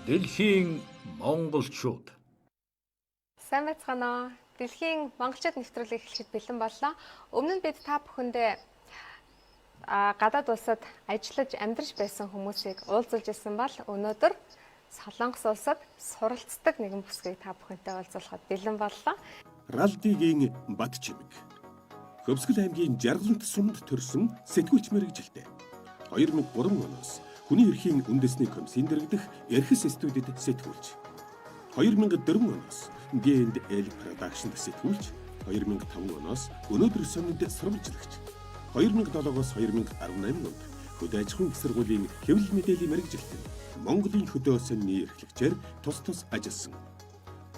Дэлхийн монголчууд. Сайн байцгаана уу? Дэлхийн монголчууд нэвтрүүлэг эхлэхэд бэлэн боллоо. Өмнө нь бид та бүхэндээ гадаад улсад ажиллаж амьдарч байсан хүмүүсийг уулзуулж ирсэн бол өнөөдөр Солонгос улсад суралцдаг нэгэн бүсгийг та бүхэнтэй уулзуулахад бэлэн боллоо. Ралдигийн бат чимэг. Хөвсгөл аймгийн Жаргалант сумд төрсэн сэтгүүлч мэрэгжилтэй. 2003 оноос хүний эрхийн үндэсний комиссийн дэргэдэх Эрхэс студид сэтгүүлч. 2004 оноос D&L Production сэтгүүлч. 2005 оноос өнөөдөр сонинд сурвалжлагч. 2007-оос 2018 онд хөдөө аж ахуйн сургуулийн хэвлэл мэдээллийн мэрэгжилтэн Монголын хөдөө сонины эрхлэгчээр тус ажилласан.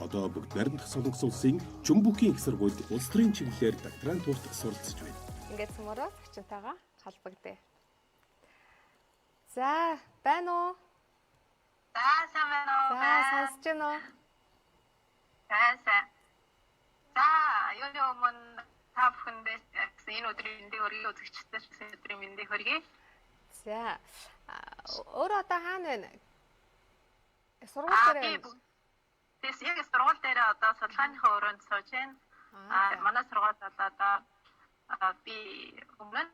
Одоо бүгд баримтах Солонгос улсын Чүмбүкийн их сургуульд улс төрийн чиглэлээр докторантурт суралцж байна. Ингээд цөмөрөө зочинтойгоо холбогдъё. За, байна уу? Сайн байна уу? Сонсож байна уу? Сайн. За, юуны өмнө та бүхэндээ энэ өдрийн мэндийг өргөе үзэгчдээ энэ өдрийн мэндийг хүргэе. За. Өөр одоо хаана байна? Сургууль дээр байна. Тэс яг сургууль дээр одоо судалгааныхаа өрөөнд сууж байна. Манай сургууль одоо би өмнө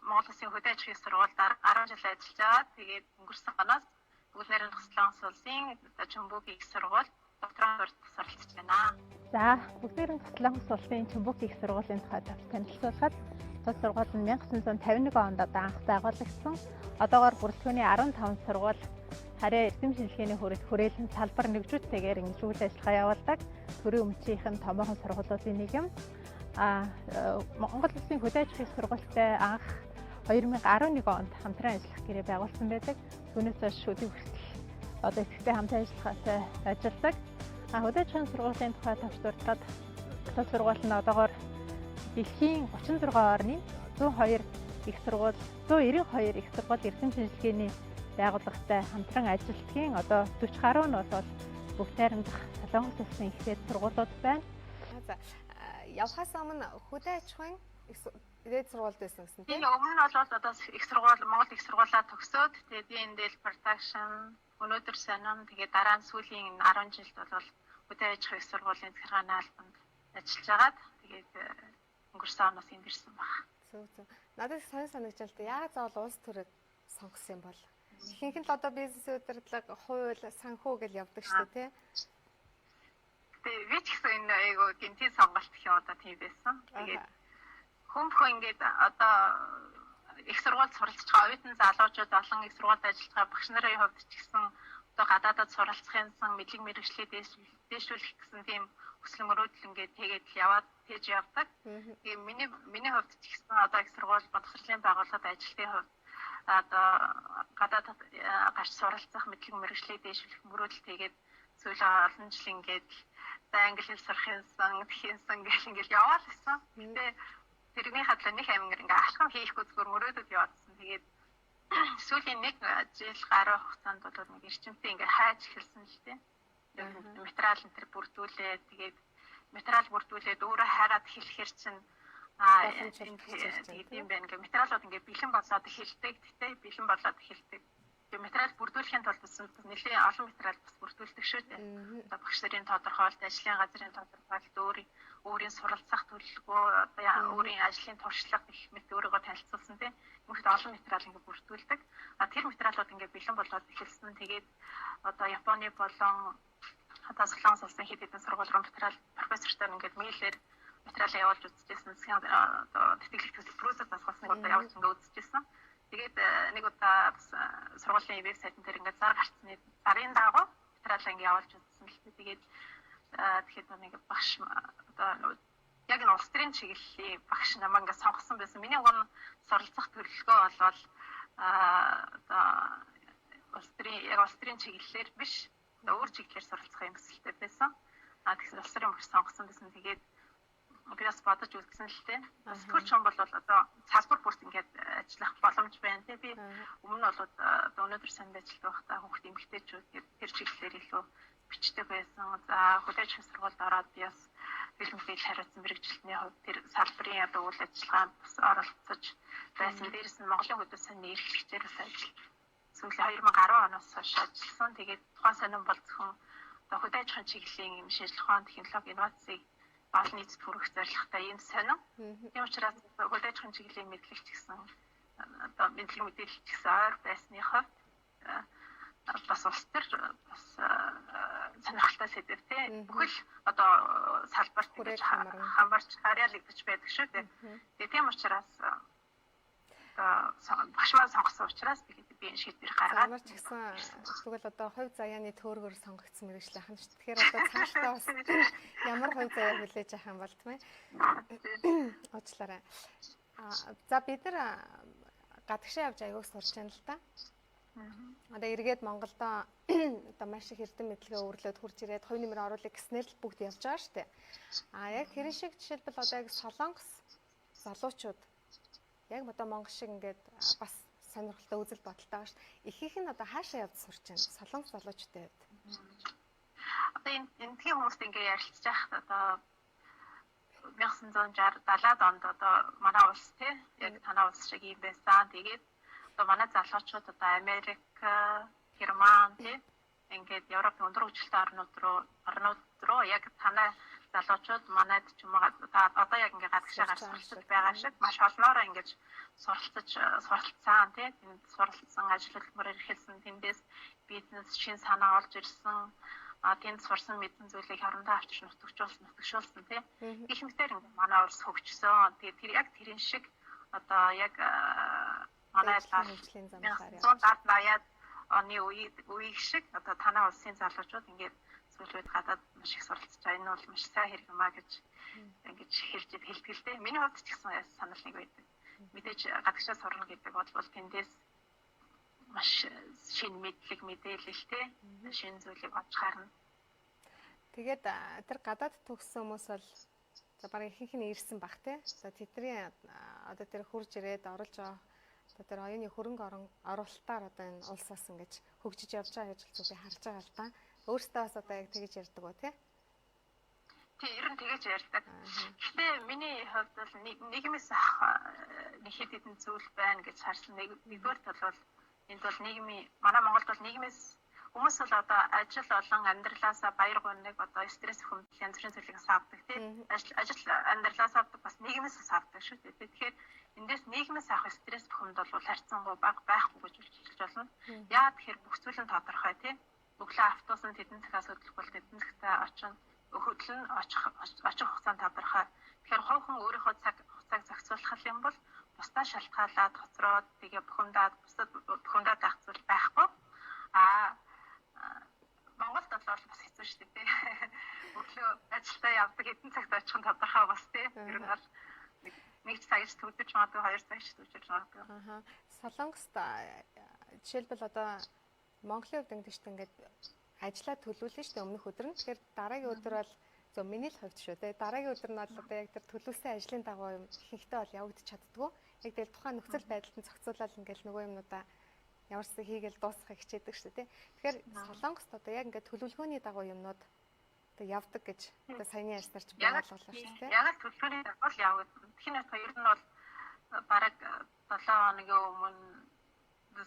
Монгол Улсын хөдөө аж ахуйн сургуульд 10 жил ажиллаж байгаа. Тэгээд өнгөрсөн оноос бүгднэрийн Солонгос улсын Чүмбүкийн их сургуульд докторантурт суралцж байна. За, бүгднэрийн Солонгос улсын Чүмбүкийн их сургуулийн тухай танилцуулахад тус сургууль нь 1951 онд анх байгуулагдсан. Одоогоор бүрэлдэхүүний 15 сургууль харьяа эрдэм шинжилгээний хүрээлэн салбар нэгжүүдтэйгээр ингэж үйл ажиллагаа явуулдаг. Төрийн өмчийнхэн томоохон сургуулиудын нэг юм. Монгол Улсын хөдөө аж ахуйн сургуультай анх 2011 онд хамтран ажиллах гэрээ байгуулсан байдаг. Түүнээс хойш шүдийг хүртэл одоо ихтэй хамтран ажиллагаатай ажилладаг. Хөдөө аж ахуйн сургуулийн тухай тавч дурдаад тус сургууль нь одоогоор дэлхийн 36 орны 102 их сургууль, 192 их сургууль эрдэм шинжилгээний байгууллагатай хамтран ажилтгийн одоо 40 гаруй нь бол бүгд найрамдах Солонгос улсын ихтэй сургуулиуд байна. За, явхаас өмнө хөдөө аж ахуйн дээд сургуульд байсан гэсэн тийм. Өмнө нь бол одоо их сургууль, Монгол их сургуулаа төгсөөд тэгээд D&L Production өнөөдөр сонин тэгээд дараа нь сүүлийн 10 жилд бол хөдөө аж ахуйн сургуулийн захиргааны албанд ажиллаж байгаад тэгээд өнгөрсөн оноос энд ирсэн баг. Зөв. Надад санагдаж байна. Яагаад заавал улс төрөг сонгосон юм бол? Ихэнх нь л одоо бизнес удирдлага, хууль, санхүү гэж явдаг шүү дээ, тий. Тэгээд би ч гэсэн энэ айгуу гинтийн сонголт гэх юм одоо тийм байсан. Тэгээд хүмүүх ингээд одоо их сургуульд суралцж байгаа оюутан залуучууд олон их сургуульд ажиллаж байгаа багш нарын хувьд ч гэсэн одоо гадаадад суралцахын мэдлэг мэргэжлээ дээшлүүлэх гэсэн тийм хүсэл мөрөөдөл ингээд тэгээд тэгж явдаг. Тэгээд миний хувьд ч гэсэн одоо их сургууль боловсролын байгууллагад ажиллахын хувьд одоо гадаадад гарч суралцах мэдлэг мэргэжлээ дээшлүүлэх мөрөөдөл тэгээд сүүлийн олон жил ингээд англи хэл сурах юмсан гэх ингээд яваал гэсэн. Гэтэ тэрний хадлаа нэг амин ингээ алхам хийхгүй зүгээр мөрөөдөд яваадсан. Тэгээд сүүлийн 1 жил гаруй хугацаанд бол нэг эрчимтэй ингээ хайж эхэлсэн л дээ. Материал энэ төр бүрдүүлээд тэгээд материал бүрдүүлээд өөрөө хайгаад хэлэхэр чинь тэгээд юм байна. Ингээ материалууд ингээ бэлэн болоод эхэлдэг. Тэгтээ бэлэн болоод эхэлдэг. Тэгээд материал бүрдүүлэхийн тулд нэлээд олон материал бас бүрдүүлдэг шүү дээ. Одоо багш нарын тодорхойлолт, ажлын газрын тодорхойлолт, өөрийн суралцах төлөвлөгөө, одоо өөрийн ажлын туршлага гэх мэт өөрийгөө танилцуулсан тийм их олон материал ингээ бүрдүүлдэг. Тэр материалууд ингээ бэлэн болоод эхэлсэн. Тэгээд одоо Японы болон одоо Солонгос улсын хэд хэдэн сургуулийн материал профессортоор ингээ мэйлээр материал явуулж үзчихсэн. Одоо тэтгэлэг төсөл процесс асгасныг одоо явуулж ингээ үзчихсэн. Тэгээд нэг удаа сургуулийн вебсайтн дээр ингээ зар гарцны зарын дагуу материал ингээ явуулж үзсэн л дээ. Тэгээд тэгэхэд нэг багш одоо яг энэ улс төрийн чиглэлийн багш намайг ингээ сонгосон байсан. Миний уг нь суралцах төлөвлөгөө болвол одоо улс төрийн чиглэлээр биш өөр чиглэлээр суралцах юм хүсэлтэй байсан. Тэгэхээр улс төрийн багш сонгосон байсан. Тэгээд би бас бодож үзсэн л дээ. Сэтгүүлч юм бол одоо салбар бүрт ингээд ажиллах боломж байна тий. Би өмнө нь бол одоо өнөөдөр санд ажилладаг байхдаа хүүхд эмэгтэйчүүд тэр чиглэлээр илүү бичдэг байсан. За хөдөө аж ахуйн сургуульд ороод би бас хэл мэдээлэл хариуцсан мэрэгжилтний хувьд тэр салбарын одоо үйл ажиллагаанд бас оролцож байсан. Дээрээс нь Монголын хөдөө санааны эрхлэгчээр бас ажилласан сүүлийн 2010 оноос хойш ажилласан. Тэгээд тухайн сонин бол зөвхөн одоо хөдөө аж ахуйн чиглэлийн юм шийдэл ухаан, технологи, инновацийг олон нийтэд хүргэх зорилготой юм сонин. Тийм учраас хөдөө аж ахуйн чиглэлийн мэдлэгч гэсэн одоо мэдлэг мэдээлэлч гэсэн ойр байсны хувьд бас улс төр бас сонирхолтой сэдв тийм бүхэл одоо салбарт ингэж хамаарч харьяалагдаж байдаг шүү дээ. Тэгээд тийм учраас багшмаа сонгосон учраас би энэ шийдвэр гаргаад ямар ч гэсэн тэгвэл одоо хувь заяаны төөргөөр сонгогдсон мэргэжил ахна шүү. Тэгэхээр одоо цаашдаа бас ямар хувь заяа хүлээж авах юм бол тийм ээ. Уучлаарай. За бид нар гадагшаа явж аягүй сурч байна л да. Одоо эргээд Монголдо одоо маш их эрдэм мэдлэгээ өөрлөд хурж ирээд хувь нэмэр оруулах гэснээр л бүгд явж байгаа шүү дээ. Яг тэрэн шиг жишээлбэл одоо яг Солонгос залуучууд яг одоо Монгол шиг ингээд бас сонирхолтой үзэл бодолтой байгаа шүү. Ихэнх нь одоо хаашаа явж сурч байна? Солонгос залуучуудын хувьд. Одоо энэ тийм хүмүүст ингээд ярилцж байхад одоо 1960-70-аад онд одоо манай улс тий яг танай улс шиг юм байсан. Тэгээд одоо манай залуучууд одоо Америк, Герман тий ингээд Европын өндөр хөгжилтэй орнууд руу яг танай залуучууд манайд ч юм уу одоо яг ингээд гадагшаа гарч суралцж байгаа шиг маш олноороо ингээд суралцсан тий тэнд суралцсан ажил хөдөлмөрөөр эхэлсэн тэндээс бизнес шин санаа олж ирсэн тэнд сурсан мэдэн зүйлийг хорондоо авчиж нутагшуулсан тий их мэтэр ингээд манай улс хөгжсөн тэгээд тэр яг тэрэн шиг одоо яг манай хөгжлийн замаар 1980-аад оны үеиг шиг одоо танай улсын залуучууд ингээд зүйлүүд гадаад маш их суралцж байгаа. Энэ бол маш сайн хэрэг юмаа гэж ингэж хэлдэг л дээ. Миний хувьд ч гэсэн санал нэг байдаг. Мэдээж гадагшаа сурна гэдэг бол тэндээс маш шинэ мэдлэг мэдээлэлтэй шинэ зүйлийг олж харна. Тэгээд тэр гадаад төгссөн хүмүүс бол за бараг ихэнх нь ирсэн бах тий. За тэдний одоо тэр хурж ирээд оруулж байгаа одоо тэр оюуны хөрөнгө оруулалтаар одоо энэ улсаас ингэж хөгжиж явж байгаа гэж би харж байгаа л да. Өөртөө бас одоо яг тэгэж ярьдаг уу тий? Тий, ер нь тэгэж ярьдаг. Гэхдээ миний хувьд бол нийгмээс авах нэг хэд хэдэн зүйл байна гэж харсан. Нэгдүгээр тал бол энд бол нийгмийн манай Монголд бол нийгмээс хүмүүс бол одоо ажил болон амьдралаасаа баяр гоныг одоо стресс хүмдэл янз бүрийн зүйлийг авдаг тий. Ажил амьдралаас авдаг бас нийгмээс авдаг шүү дээ. Тэгэхээр эндээс нийгмээс авах стресс хүмд бол харьцангуй бага байхгүй гэж хэлж болно. Яа тэгэхээр бүх зүйл нь тодорхой тий. Өглөө автобусанд хэдэн цагаас хөдлөх бол хэдэн цагтаа хөдлөн очих хугацаанд тодорхой. Тэгэхээр хувь хүн өөрийнхөө хугацааг зохицуулах юм бол бусдаа шалтгаалаад хоцроод тэгээ бухимдаад авах зүйл байхгүй. Монголд бол бас хэцүү шүү дээ. Өглөө ажилдаа явдаг хэдэн цагт очих нь тодорхой бас тий. Ер нь бол нэг цагч төвдөж магадгүй 2 цагч төвдөж магадгүй. Солонгост жишээлбэл одоо Монголын хувьд ингээд ажиллаа төлөвлөн шүү дээ өмнөх өдөр нь. Тэгэхээр дараагийн өдөр бол зөв миний л хувьд шүү дээ. Дараагийн өдөр нь бол одоо яг тэр төлөвлөсөн ажлын дагуу юм ихэнхдээ бол явагдаж чаддгүй. Яг тэгэл тухайн нөхцөл байдалд нь зохицуулаад ингээл нөгөө юмнуудаа ямарсаа хийгээл дуусгахыг хичээдэг шүү дээ. Тэгэхээр Солонгост одоо яг ингээд төлөвлөгөөний дагуу юмнууд одоо явдаг гэж одоо саяны ярьснаар ч бодлоо шүү дээ. Яг л төлөвлөгөөний дагуу л явагдана. Тэгэхээр ер нь бол бараг 7 хоногийн өмнө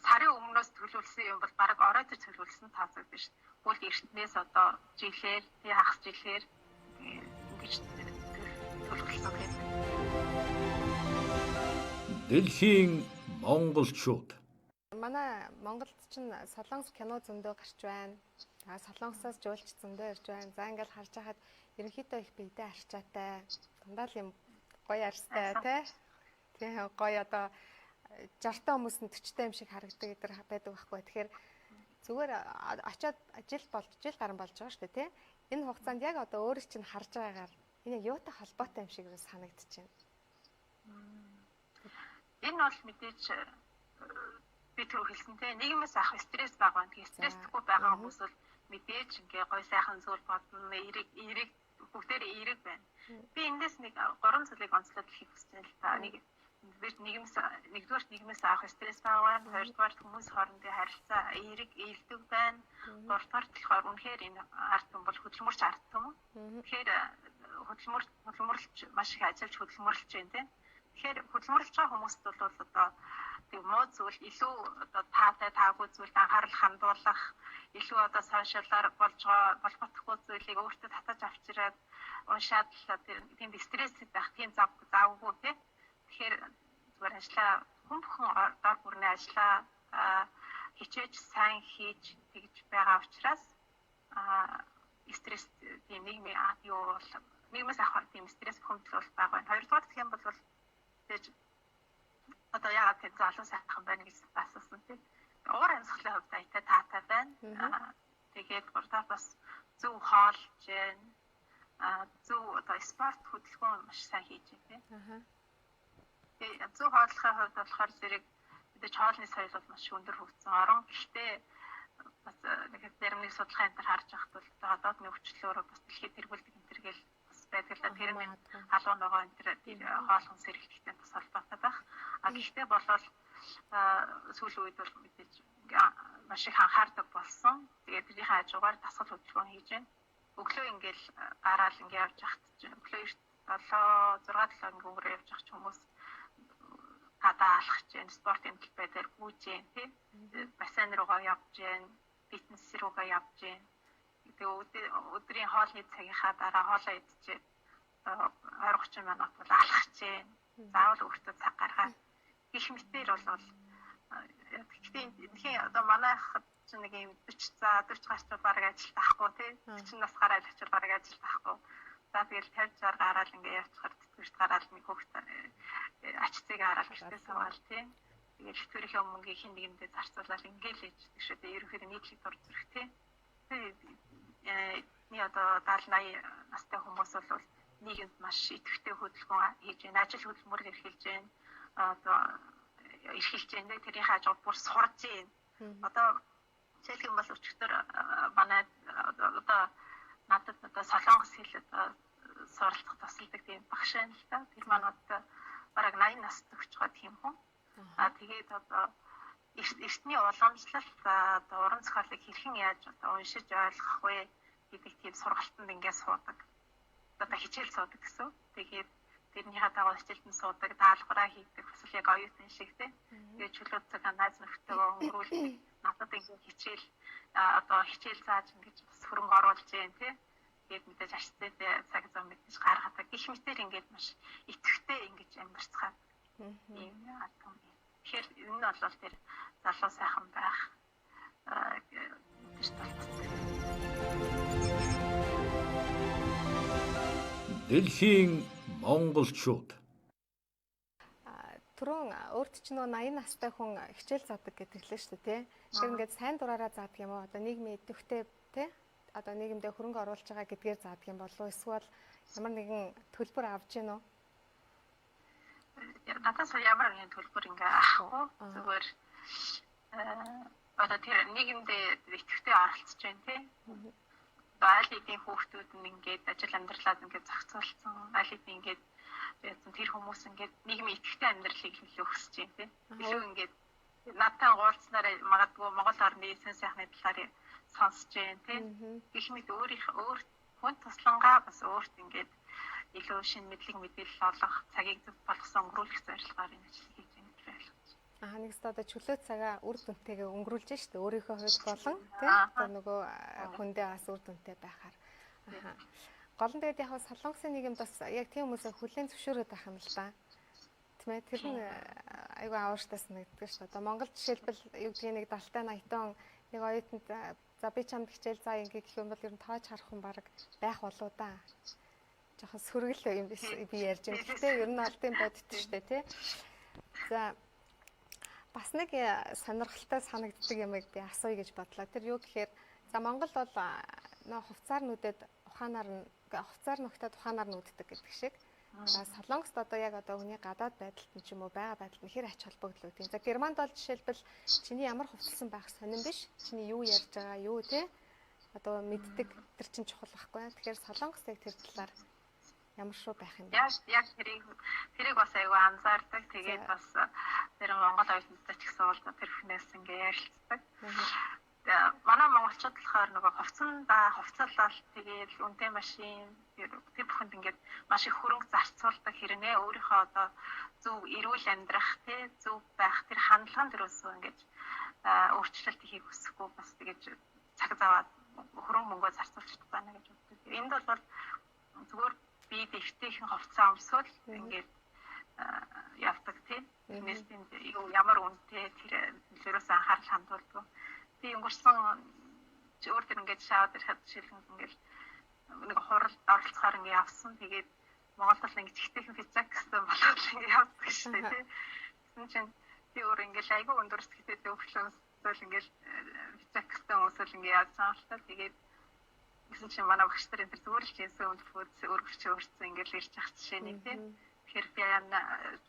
сарын өмнөөс төлөвлөсөн юм бол баг орой тэр төлөвлөсөн таацаг биш. Бүгд эртнээс одоо жилээр, хагас жилээр ингэж төлөвлөсөн гэдэг. Дэлхийн монголчууд. Манай Монголд чинь солонгос кино зөндөө гарч байна. Солонгосоос жуулч зөндөө ирж байна. За ингээл харж байхад ерөнхийдөө их биедээ арчаатай. Дандаа л юм гоё арьстай тий. Тэгээ гоё одоо 60 хүмүүс нь 40 юм шиг харагдаг гэдэр байдаг байхгүй. Тэгэхээр зүгээр очиод жил гарan болж байгаа шүү дээ тий. Энэ хугацаанд яг одоо өөрөө чинь харж байгаагаар энэ юутай холбоотой юм шиг санагдчихэв. Энэ бол мэдээж би түрүү хэлсэн тий. Нийгмээс авах стресс байгаа. Тэгээ стресстгүй байгаа хүмүүс бол мэдээж ингээ гой сайхан зүйл бодно, эерэг бүгдээрээ эерэг байна. Би эндээс нэг 3 зүйлийг онцлоод хэлэх хүсэж байна л та. Нэгдүгээр нийгмээс авах стресс байгаа, хоёрдугаар хүмүүс хоорондын харилцаа эерэг ээлдэг байна. Гуравдугаар болохоор үнэхээр энэ арт юм бол хөдөлмөрч арт юм уу? Тэгэхээр хөдөлмөрлж маш их ажиллаж хөдөлмөрлж байна тийм. Тэгэхээр хөдөлмөрлөж байгаа хүмүүст бол одоо тийм муу зүйл илүү одоо таатай таагүй зүйлд анхаарал хандуулах, илүү одоо сошиалаар болж байгаа болохгүй зүйлийг өөртөө татаж авчираад уншаад тийм стресстэй байх тийм завгүй тийм. Тэгэхээр зүгээр ажиллаа хүн бүхэн дор бүрний ажиллаа хичээж сайн хийж тэгж байгаа учраас стресс тийм нийгмийн юу бол нийгмээс авах тийм стресс хүмтэл байгаа байна. Хоёрдугаар гэх юм бол тэгж одоо яагаад тийм залуу сайхан байна гэж асуусан тийм. Уур амьсгалын хувьд аятай таатай байна. Тэгээд гуравдугаар бас зөв хоолж जैन зөв одоо спорт хөдөлгөөн маш сайн хийж байна тийм. Зөв хооллохын хувьд болохоор зэрэг мэдээж хоолны соёл бол маш өндөр хөгжсөн орон. Гэхдээ бас нэг зарим судалгаа энэ төр харж байхад бол одоодны өвчлөлөөр бас дэлхийд тэргүүлдэг энэ төр гэл бас байдаг л тэр нэг халуун байгаа энэ төр хоолхон сэргэлттэй бас холбоотой байх. Гэхдээ болол сүүлийн үед бол мэдээж маш их анхаардаг болсон. Тэгээд тэрийнхээ хажуугаар дасгал хөдөлгөөн хийж байна. Өглөө ингээл гараал ингээ явж хахт өглөө 7-6 өнгөөр явж хах хүмүүс гадаа алхаж जैन спорт эмгэлбай дээр гүйж जैन тийм бассейн руугаа явж जैन фитнес руугаа явж जैन тэгээд өдрийн хоолны цагийнхаа дараа хоолоо идчихээ 20-30 минут бол алхаж जैन заавал өөртөө цаг гаргаад гэх мэтээр бол гэхдээ энэ одоо манайхад ч нэг юм 40 гарч бараг ажилд авахгүй тийм 40 нас гараад очил бараг ажилд авахгүй за тэгэл 50-60 гараад ингээ явчихаар тэтгэврт гараад нэг хөвгт ачцыг хараад гэртээ суугаад тийм тэгээд тэтгэврийн өмнөгийн хин нэгэндээ зарцуулаад ингээл ээж шүү дээ ерөнхийдөө нийтлэг дур зүрх тийм ни одоо 70-80 настай хүмүүс бол нийгэмд маш идэвхтэй хөдөлгөөн хийж байна ажил хөдөлмөр эрхэлж байна одоо эрхэлж байна тэрийн хажууд бүр сурж байна одоо жишээлх юм бол өчигдөр манай одоо надад одоо солонгос хэл одоо суралцах тусалдаг тийм багш байна л да тэр манад бараг 80 настай өгч байгаа тийм хүн тэгээд одоо эртний уламжлалт одоо уран зохиолыг хэрхэн яаж одоо уншиж ойлгох вэ гэдэг тийм сургалтанд ингээд суудаг одоо хичээл суудаг гэсэн тэгээд тэрнийхээ дагуу хичээлд суудаг даалгавраа хийдэг бас яг оюутан шиг тийм тэгээд чөлөө цаг анааз нөхдөөгөө өнгөрүүлдэг надад ингээд хичээл одоо хичээл зааж ингэж бас хөрөнгө оруулж जैन тийм тэгээд мэдээж ашигтай цаг зам мэдээж гаргадаг гэх мэтээр ингээд маш идэвхтэй ингэж амьдарцгаад юм яа том. Тэгэхээр энэ нь бол тэр залуу сайхан байх гэж тулцсан. Дэлхийн монголчууд түрүүн өөрт чинь нөгөө 80 настай хүн хичээл заадаг гэдгэлээ шүү дээ тий. Тэгэхээр ингээд сайн дураараа заадаг юм уу? Одоо нийгмийн идэвхтэй тий? Одоо нийгэмдээ хөрөнгө оруулж байгаа гэдгээр заадаг юм болов уу? Эсвэл ямар нэгэн төлбөр авч гин үү? Надаас ямар нэгэн төлбөр ингээ авахгүй зүгээр одоо тэр нийгэмдээ идэвхтэй оролцож байна тий. Аль хэдийн хүүхдүүд нь ингээд ажил амьдралаад ингээд зохицуулсан аль хэдийн ингээд тэр хүмүүс ингээд нийгмийн идэвхтэй амьдралыг илүү өсөж байна тий. Илүү ингээд надтай уулзсанаар магадгүй Монгол орны эсэн сайхны талаар сонсож байна тий. Гэх мэт өөр хүн туслангаа бас өөрт ингээд илүү шинэ мэдээлэл олох цагийг зөв болгосон өнгөрүүлэх зорилгоор энэ ажил хийж байгаа гэж ойлгож байна. Нэгс одоо чөлөө цагаа үр дүнтэйгээ өнгөрүүлж штэ өөрийнхөө хувьд болон тий. Одоо нөгөө хүндээ бас үр дүнтэй байхаар. Гол нь тэгээд яг солонгосын нийгэмд бас яг тийм хүмүүсээ хүлээн зөвшөөрöd байх юм л да. Тийм ээ тэр нь айгүй аваартай санагддаг шүү дээ. Одоо Монгол жишээлбэл юу гэдгийг нэг 70-80 тон нэг оюутанд за би чамд хичээл заа ингээ гэх юм бол ер нь тоож харах хүн баг байх болоо да. Жохон сөргөл юм биш би ярьж байна. Гэхдээ ер нь алдын бодит шүү дээ тий. За бас нэг сонирхолтой санагддаг юмыг би асууя гэж бодлоо. Тэр юу гэхээр за Монгол бол нөө хувцаар нүдэд ухаанаар хувцаар нөхдөд ухаанаар нүддэг гэдэг шиг. За Солонгост одоо яг одоо хүний гадаад байдалд нь ч юм уу байгаа байдалд нь хэр ач холбогдол үүдээ. За Германд бол жишээлбэл чиний ямар хувцалсан байх сонирн биш. Чиний юу ярьж байгаа юу те одоо мэддэг тэр чин чухал байхгүй. Тэгэхээр Солонгост яг тэр талаар ямар шүү байх юм бэ? Яг тэрийг бас айгүй анзаардаг. Тэгээд бас тэр Монгол оюутнуудтай ч гэсэн бол тэр хүнээс ингээ ярилцдаг. манай монголчууд болохоор нөгөө хувцаллал тэгээд үнэтэй машин тэр бүхэнд ингээд маш их хөрөнгө зарцуулдаг хэрнээ өөрийнхөө одоо зөв эрүүл амьдрах тий зөв байх тэр хандлаган дөрөөсөө ингээд өөрчлөлт хийх хүсэхгүй бас тэгээд цаг заваад хөрөнгө мөнгөө зарцуулчихдаг байна гэж боддог. Энд бол зүгээр би дэвтэйхэн хувцас өмсөөл ингээд явдаг тий. Нэстинд ямар үнэтэй тэр зүйлээс анхаарал хандуулдаг. Би өнгөрсөн өөр тэр ингээд шавд ирэхэд жишээлбэл ингээд нэг хуралд оролцохоор ингээд явсан. Тэгээд Монголд ингээд чихтэйхэн физик гэсэн болоод ингээд явдаг шүү дээ тий. Тэгсэн чинь би өөр ингээд айгүй өндөр сэтгэлтэй өвчлөнсөл ингээд физик гэсэн хүмүүсэл ингээд явсан л та. Тэгээд гэсэн чинь манай багш нар энэ зүгээр л жинсэн өндөрлөхөд өөрчлөсөн ингээд л ирж явах жишээ нэг тий. Тэгэхээр би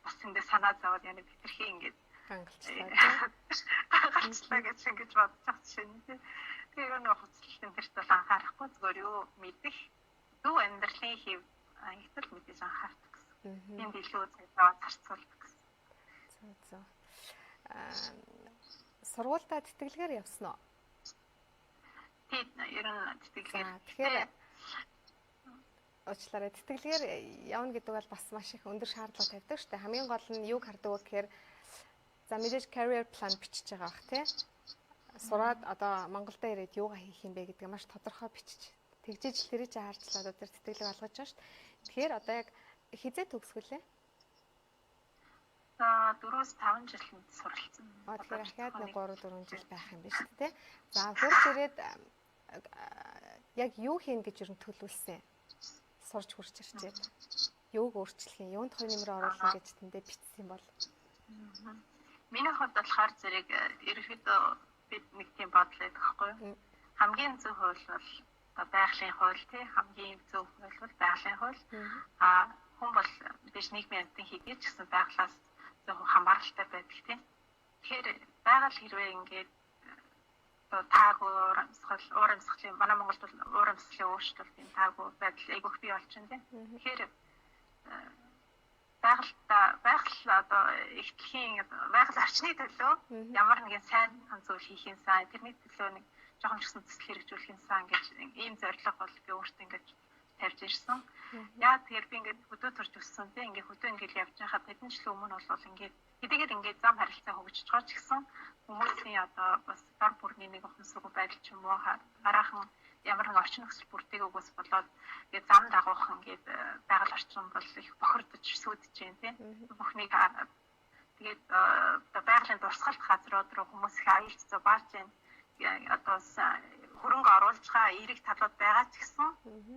бас энэ санаа зовоод яна битэрхий ингээд ганцлаа гэж ингэж бодчих жишээ нь тий. Тэгэхээр нэг хуцлалтын тэрт бол анхаарахгүй зүгээр юу мэдэх зөв амьдралын хэв ангитал мэдээж анхаардаг гэсэн. Энэ билүү цааваа зарцуулдаг гэсэн. Зөв. Сургуультай тэтгэлгээр явсан уу? Тийм ер нь тэтгэлгээр. Тэгэхээр уучлаарай тэтгэлгээр явна гэдэг бол бас маш их өндөр шаардлага тавьдаг шүү дээ. Хамгийн гол нь юг хардаг вэ гэхээр за мэдээж career plan бичиж байгаа бах тий. Сураад одоо Монголда ирээд юугаа хийх юм бэ гэдгийг маш тодорхой бичиж тэгжиж л тэрийг харж л одоо тэр тэтгэлэг алгаж байгаа шүү дээ. Тэгэхээр одоо яг хизээ төгсгөлээ? За 4-5 жил суралцсан. Тэгэхээр ахаад нэг 3-4 жил байх юм биш үү тий. За хурц ирээд яг юу хийн гэж ер нь төлөвлөсөн? Сурч хурч ирчээд юуг өөрчлөх юм, юунд хоёр нэмрээ оруулах гэж тэндээ бичсэн бол. Миний хувьд болохоор зэрэг ерөөхдөө бид нэг тийм бодлоо гэхгүй юу? Хамгийн зөв хууль бол байгалийн хууль тий, хамгийн зөв хууль бол байгалийн хууль. Хүн бол биш нийгмийн амьтан хийгээд ч гэсэн байгалаас зөв хамааралтай байдаг тий. Тэгэхээр байгаль хэрвээ ингээд таагүй уур амьсгалын манай Монголд бол уур амьсгалын өөрчлөлт юм таагүй байдал айгүйх бий болчихно тий. Тэгэхээр байгаль одоо эхлэхийн байгаль орчны төлөө ямар нэгэн сайн зүйл хийхин сан тэрний төлөө нэг жоохон ч гэсэн төсөл хэрэгжүүлэхин сан гэж ийм зорилго бол би өөртөө ингэж тавьж ирсэн. Яа тэгэхээр би ингээд хөдөө төрж өссөн тийм ингээд хөдөө ингээд явж байхад хэдэн жил өмнө бол ингээд хэдийгээр ингээд зам харилцаа хөгжиж байгаа ч гэсэн хүмүүсийн одоо бас дор бүрний нэг ухамсаргүй байдал ч юм уу гараахан ямар нэг орчин нөхцөл бүрдээгүйгээс болоод ингээд зам дагуух ингээд байгаль орчин бол их бохирдож сүйдэж байна тийм бүхнийг тэгээд байгалийн дурсгалт газрууд руу хүмүүс их аялж зурж байна одоо хөрөнгө оруулж байгаа эерэг талууд байгаа ч гэсэн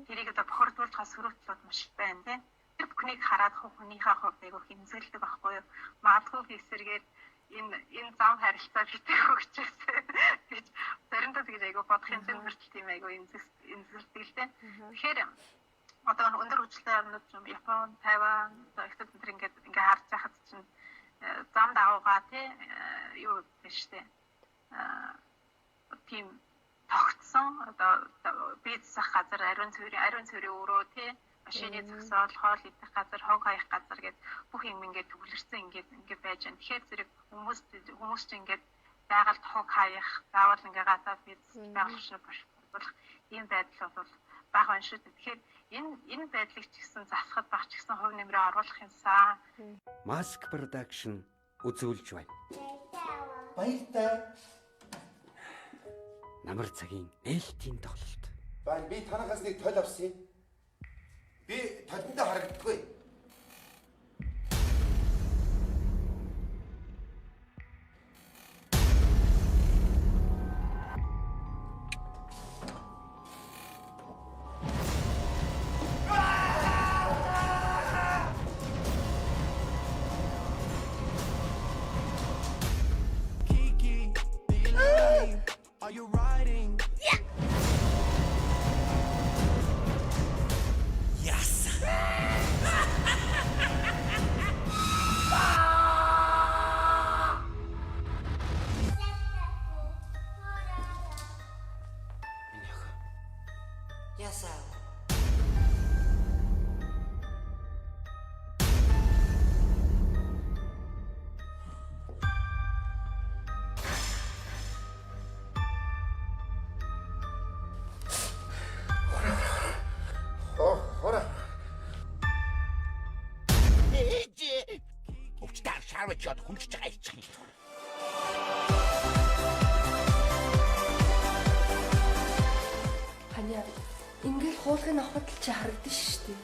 тэрийг одоо бохирдуулж байгаа сөрөглөлүүд маш их байна тийм тэр бүхнийг хараад хүнийхээ хувьд айгүйх хэмзэлдэг байхгүй юу магадгүй хэсэргээд энэ зам харилцаа битгий хөгжөөсэй гэж заримдаа тэгж айгүй бодох юм зэрэг тийм айгүй эмзэлдэг л дээ. Тэгэхээр одоо өндөр хүчтэй орнууд юм Япон, Тайван, Ихтэй энэ ингээд харж байхад чинь зам дагуугаа тий юу биш дээ. Тийм тогтсон одоо бизнес газар ариун цэврийн өрөө тий машины зогсоол, хоол идэх газар, хог хаях газар гэд бүх юм ингээд төвлөрсөн ингээд байж байна. Тэгэхээр зэрэг хүмүүс ч ингээд байгальд хог хаях, заавал ингээд гадаа бизнес байгуулах болох ийм байдал бол бага байна шүү дээ. Тэгэхээр энэ байдлыг ч гэсэн засахад баг ч гэсэн хувь нэмрээ оруулах юмсан. Mask production үзүүлж байна. Баяртай. Намар цагийн ээлтийн тоглолт. Баа би танахаас нэг тойл авсан юм. Би толиндоо харагддаггүй. Kiki, do you love me? Are you riding? Yeah. Yes. очиод хүмжиж байгаа юм. Ханиа ингээл хуулгын авахд л чи харагдаж штий.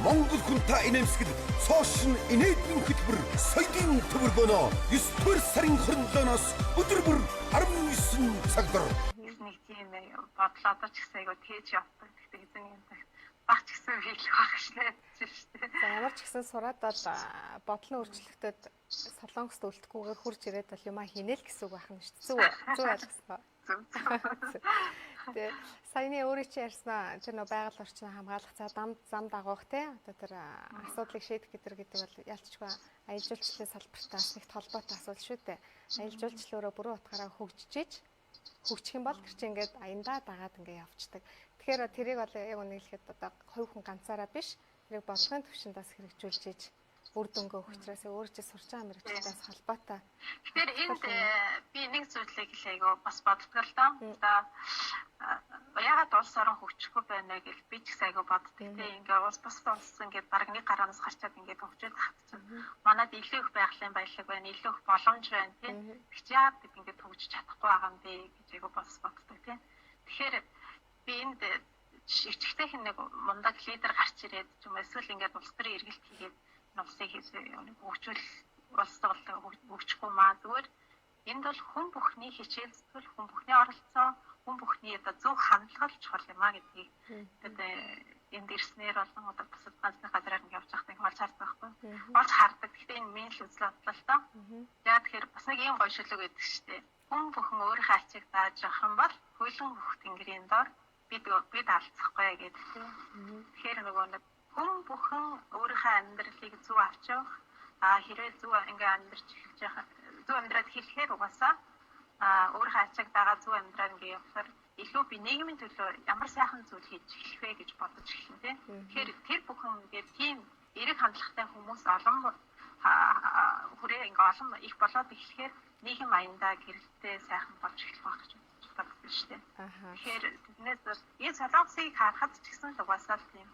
Монгол хүн та инээмсэглэл цоошин инээдмийн хөтөлбөр соёлын төвөргөнөө 9-р сарын 27-оос өдөр бүр 19 цагаар нэг тийм бодлоо одоо ч гэсэн айгу тээж явдаг. Гэхдээ эзэн юм цагт баг ч гэсэн хийх байх шнэ шүү дээ. За ямар ч гэсэн сураад бол бодлон өөрчлөлтөд солонгост үлдэхгүйгээр хурж ирээд бол юмаа хийнэ л гэсэн үг байх нь шүү дээ. Зүг ойлгосноо. Тэгээ саяны өөрөө чи ярьсан тэр нөө байгаль орчныг хамгаалах зам дагуух те одоо тэр асуудлыг шийдэх гэдэг бол ялцчгүй аялал жуулчлалын салбартаас нэгт холбоотой асуудал шүү дээ. Аялал жуулчлалаараа бүрэн утгаараа хөгжих юм бол тэр чинь ингээд аяндаа дагаад ингээд явцдаг. Тэгэхээр тэрийг бол яг үнэхээр одоо хувь хүн ганцаараа биш тэрийг бодлогын түвшиндээс хэрэгжүүлж ийж үр дүнгээ өгчрээс өөрөө чи сурч байгаа мэрэгчлээс холбоотой. Тэгэхээр энд би нэг зүйлийг хэлээгөө бас боддог л доо. Яагаад улс орон хөгжихгүй байна гэж би ч гэсэн айгу боддог. Тэгээ ингээ улс бас ингээд баг нэг гараанаас гарчаад ингээд хөгжөөд тахчихсан. Манайд илүү их байгалийн баялаг байна, илүү их боломж байна тийм. Яагаад ингээд хөгжиж чадахгүй байгаа юм бэ гэж айгу бас боддог тийм. Тэгэхээр би энд ичгтэй нэг мундаг лидер гарч ирээд юм эсвэл ингээд улс төрийн эргэлт хийгээд улсыг хөгжүүл улсаа хөгжихгүй маа зүгээр энд бол хүн бүхний хичээл зүтгэл хүн бүхний оролцоо хүн бүхний одоо зөв хандлага чухал юм а гэдгийг одоо энд ирснээр болон одоо бусад ганцны газраар нь явж байхдаа олж хардаг байхгүй олж хардаг. Гэхдээ энэ миний л үзэл бодлоо л доо. Яа тэгэхээр бас нэг юм гоё шүлэг байдаг шүү дээ. Хүн бүхэн өөрийнхөө ачийг дааж явах юм бол хөлөн хөх тэнгэрийн дор бид алдахгүй гэдэг. Тэгэхээр нөгөө нэг хүн бүхэн өөрийнхөө амьдралыг зөв авч явах хэрвээ зөв ингээ амьдарч эхэлж байгаа зөв амьдраад хэлэхээр угаасаа өөрийнхөө ачааг дагаа зөв амьдраад ингээ явахаар илүү би нийгмийн төлөө ямар сайхан зүйл хийж эхлэх вэ гэж бодож эхэлнэ тийм. Тэгэхээр тэр бүхэн ингээ тийм эрэг хандлагатай хүмүүс олон хүрээ ингээ олон их болоод эхлэхээр нийгэм аяндаа гэрэлтэй сайхан болж эхлэх байх гэж боддог шүү дээ. Тэгэхээр тэднээс энэ солонгосыг харахад ч гэсэн л угаасаа тийм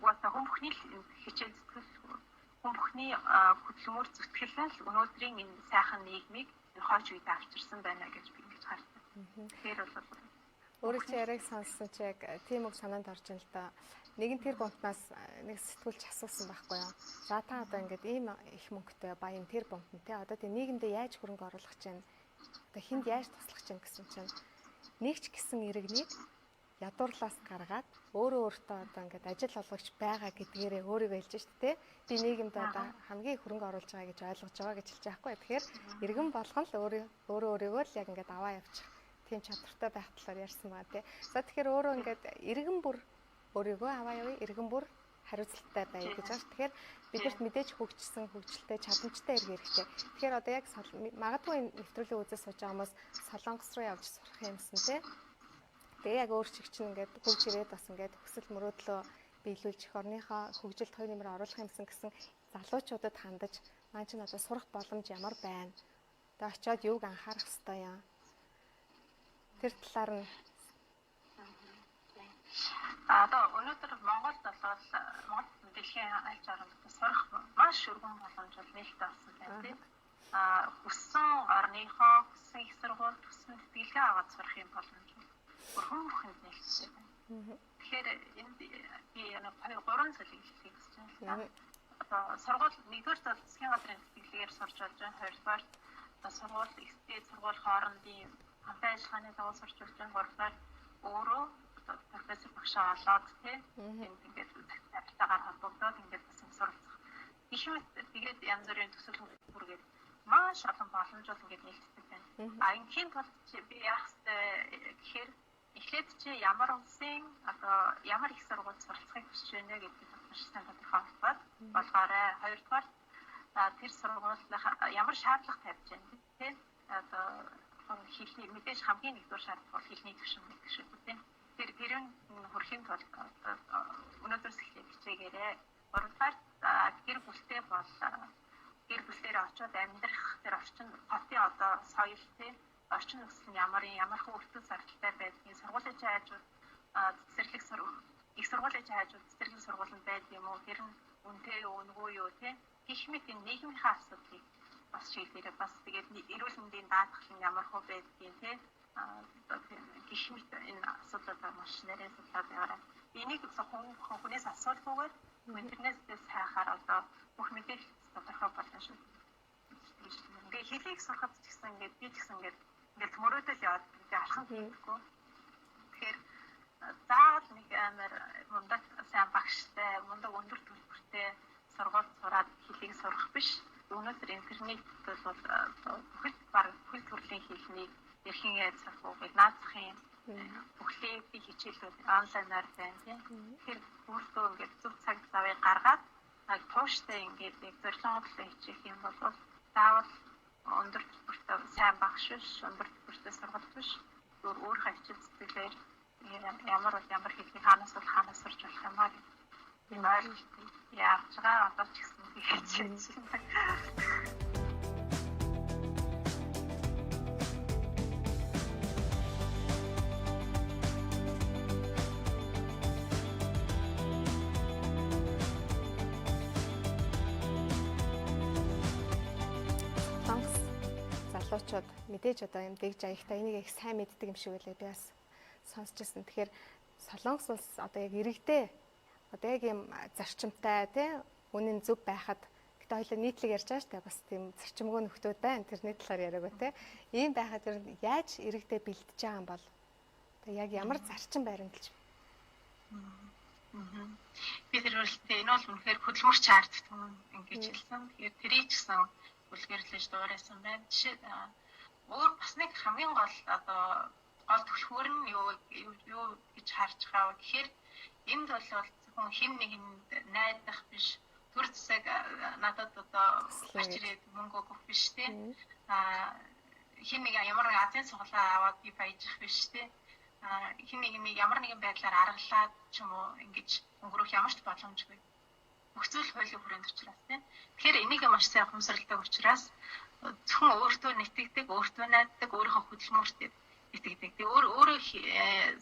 угаасаа хүн бүхний хичээл зүтгэл хүн бүхний хөдөлмөр зүтгэл нь өнөөдрийн энэ сайхан нийгмийг хойч үед авчирсан байна гэж би ингэж хардаг. Тэгэхээр бол өөрөө чи яриг сонссон чи яг тийм үг санаанд орж ин л да. Нэгэн тэр бомтнаас нэг сэтгүүлч асуусан байхгүй юу. За та одоо ингээд ийм их мөнгөтэй баян тэр бомтон те одоо тийм нийгэмдээ яаж хөрөнгө оруулах гэж байна. Одоо хүнд яаж туслах гэж байна гэсэн чинь нэг ч гэсэн иргэнийг ядуурлаас гаргаад өөртөө одоо ингээд ажил олгогч байгаа гэдгээрээ өөрийгөө хэлж штэ тэ. Би нийгэмд одоо хамгийн хөрөнгө оруулж байгаа гэж ойлгож байгаа гэж хэлж байгаа байхгүй. Тэгэхээр иргэн болгон л өөрийгөө л яг ингээд аваа явчих тийм чадвартай байх талаар ярьсан баа тэ. За тэгэхээр өөрөө ингээд иргэн бүр өөрийгөө аваа явъя, иргэн бүр хариуцлагатай бай гэж байна. Тэгэхээр бидэрт мэдээж хөгжсөн, хөгжилтэй, чадамжтай иргэн хэрэгтэй. Тэгэхээр одоо яг магадгүй нэвтрүүлгийн үзэж сууж байгаа хүмүүс Солонгос руу явж сурах юмсан тэ. Тэгээ яг өөр чиг чинь ингээд хөгж ирээд бас ингээд хүсэл мөрөөдлөө биелүүлж эх орныхоо хөгжилд хоёр нэмэр оруулах юмсан гэсэн залуучуудад хандаж маань ч надад сурах боломж ямар байна. Тэгээ очиод юуг анхаарах хэрэгтэй юм. Тэр талаар нь одоо өнөөдөр Монголд болоод Монгол дэлхийн аль орнд сурах маш өргөн боломж бол нээлттэй болсон байна тийм. Хүссэн орныхоо хүссэн их сургууль төсөнд тэтгэлгээ аваад сурах юм боломж өргөн бүхэнд нээлттэй байна. Тэгэхээр энд би гурван зүйлийг хэлхийг хүсэж байна. Одоо сургууль нэгдүгээр бол засгийн газрын тэтгэлгээр сурч болж байгаа. Хоёрдугаар сургууль ихтэй сургууль хоорондын хамтын ажиллагааны дагуу сурч болж байгаа. Гуравдугаар өөрөө профессор багшаа олоод тийм ингээд цагтаагаар холбогдоод ингээд бас суралцах. Ихэнх тэгээд янз бүрийн төсөл хүргээд маш олон боломжууд ингээд нээлттэй байна. Ингийн тулд би яах вэ гэхээр эхлээд чи ямар улсын одоо ямар их сургууль суралцахыг хүсэж байна гэдгийг маш сайн тодорхойлоод болгоорой. Хоёрдугаар тэр сургуулийнхаа ямар шаардлага тавьж байна тийм одоо хэлний мэдээж хамгийн нэгдүгээр шаардлага бол хэлний түвшин гэдэг шүү дээ. Тэр нь хөрхийн тулд өнөөдрөөс эхлээд хичээгээрэй. Гуравдугаар гэр бүлтэй бол гэр бүлээр очиод амьдрах тэр орчин хотын одоо соёл тийм орчин нөхцөл нь ямар хөө өртөө зардалтай байдгийг сургуулийн хажууд цэцэрлэг их сургуулийн хажууд цэцэрлэг сургуулиуд байдаг юм уу? Тэр нь үнтэй үнгүү юу те гэх мэт энэ нийгмийнхаа асуудлыг бас шийдээрээ бас тэгээд эрүүл мэндийн даатгал нь ямар хөө байдгийг те гэх мэт энэ асуудлуудаа маш нэрээ судлаад яваарай. Энийг хүнээс асуулгүйгээр интернетээс хайхаар одоо бүх мэдээлэл тодорхой болно шүү. Ингээ хэлийг сурахад ч гэсэн ингээд би ч гэсэн ингээд мөрөөдөл яваад ингээ алхан хийхгүй. Тэгэхээр заавал нэг амар мундаг сайн багштай, мундаг өндөр төлбөртэй сургууль сураад хэлийг сурах биш. Өнөөдөр интернет бол бүхэл төрлийн хэлний эрхэн яаж сурах вэ? Наацх юм. Бүхлийг би хичээлүүд онлайнаар байна тийм. Тэгэхээр өөртөө ингээд зөв цаг завыг гаргаад тууштай ингээд яг зорилготой хичээх юм бол заавал өндөр төлбөртэй сайн багш биш, өндөр төлбөртэй сургууль биш. Өөрийнхөө хичээл зүтгэлээр ямар хэлний хаанаас сурч болох юм аа гэх юм ойлголт яаж байгаа одоо ч гэсэн хийж байна. Залуучууд мэдээж одоо юм дэгж аягтай энийг их сайн мэддэг юм шиг байлаа би бас сонсч ирсэн. Тэгэхээр Солонгос улс одоо яг иргэдээ одоо яг юм зарчимтай тий үнэн зөв байхад гэтээ хоёлаа нийтлэг ярьж байгаа шүү дээ. Бас тийм зарчимгүй нөхдүүд байна. Тэрний талаар яриаг тий. Ийм байхад ер нь яаж иргэдээ бэлдэж байгаа юм бол одоо яг ямар зарчим баримталж бид өөрөлтөө энэ бол үнэхээр хөдөлмөрч хаарддаг ингэж хэлсэн. Тэгэхээр тэрий ч гэсэн үлгэрлэж дуурайсан байна. Жишээ өөр бас нэг хамгийн гол одоо гол түлхүүр нь юу гэж харж байгаа вэ гэхээр энд бол зөвхөн хэн нэгэнд найдах биш төр засаг надад одоо гарч ирээд мөнгө өгөх биш те хэн нэг ямар нэг азийн цуглаа аваад би баяжих биш те хэн нэг ямар нэгэн байдлаар аргалаад ч юм уу ингэж өнгөрөх ямар ч боломжгүй бүх зүйл хуулийн хүрээнд учраас тийм. Тэгэхээр энийг маш сайн ухамсарладаг учраас зөвхөн өөртөө нэтгэдэг, өөртөө найддаг, өөрийнхөө хөдөлмөртөд нэтгэдэг. Тэгээ өөрөө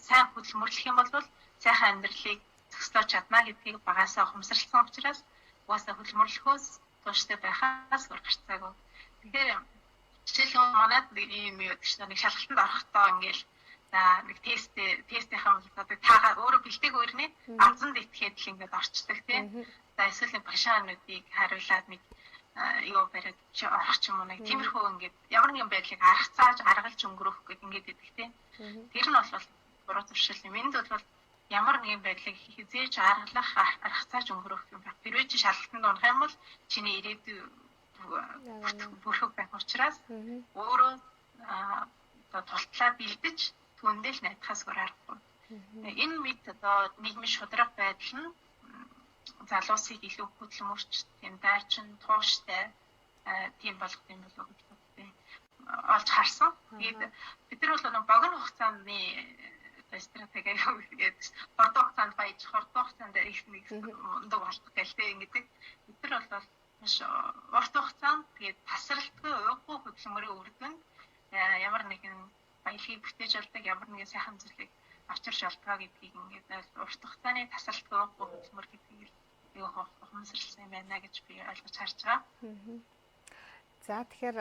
сайн хөдөлмөрлөх юм бол сайхан амьдралыг зохицуулж чадна гэдгийг багасаа ухамсарласан учраас угаасаа хөдөлмөрлөхөөс тууштай байхаас өөр гарцаагүй. Тэгэхээр жишээлбэл манайд ийм юу гэж нэг шалгалтанд орохдоо ингээл нэг тестийнхэн одоо та өөрөө бэлдэг өөрнээ азанд итгээд л ингээд орчдөг тийм. За эсвэл башаануудыг хариулаад нэг юу бариад орох ч юм уу нэг тиймэрхүү ингээд ямар нэгэн байдлыг аргалж өнгөрөх гэдэг ингээд идэг тийм. Тэр нь бол буруу зөвшөөрөл юм. Энд бол ямар нэгэн байдлыг хизээж аргацааж өнгөрөх юм байна. Хэрвээ чи шалгалтанд унах юм бол чиний ирээдүй бүрхэг байх учраас өөрөө тултлаа бэлдэж түүндээ л найдахаас өөр аргагүй. Энэ мэд одоо нийгмийн шударга байдал нь залуусыг илүү хөдөлмөрч, тийм дайчин, тууштай тийм болгох юм болов гэж боддیں۔ Олж харсан. Тэгээд бид нар бол богино хугацааны стратеги гэдэг хурд хугацаанд баяж, хурд хугацаанд их нэг ундаг болох гэлтэй ингэдэг. Бид нар бол маш урт хугацаанд тэгээд тасралтгүй ууггүй хөдөлмөрийн үр дүнд ямар нэгэн баялагийг бүтээж болдог, ямар нэгэн сайхан зүйлийг авчирч олдгаа гэдгийг ингээд урт хугацааны тасралтгүй ууггүй хөдөлмөр гэдгийг юу ухамсарласан юм байна гэж би ойлгож харж байгаа. За тэгэхээр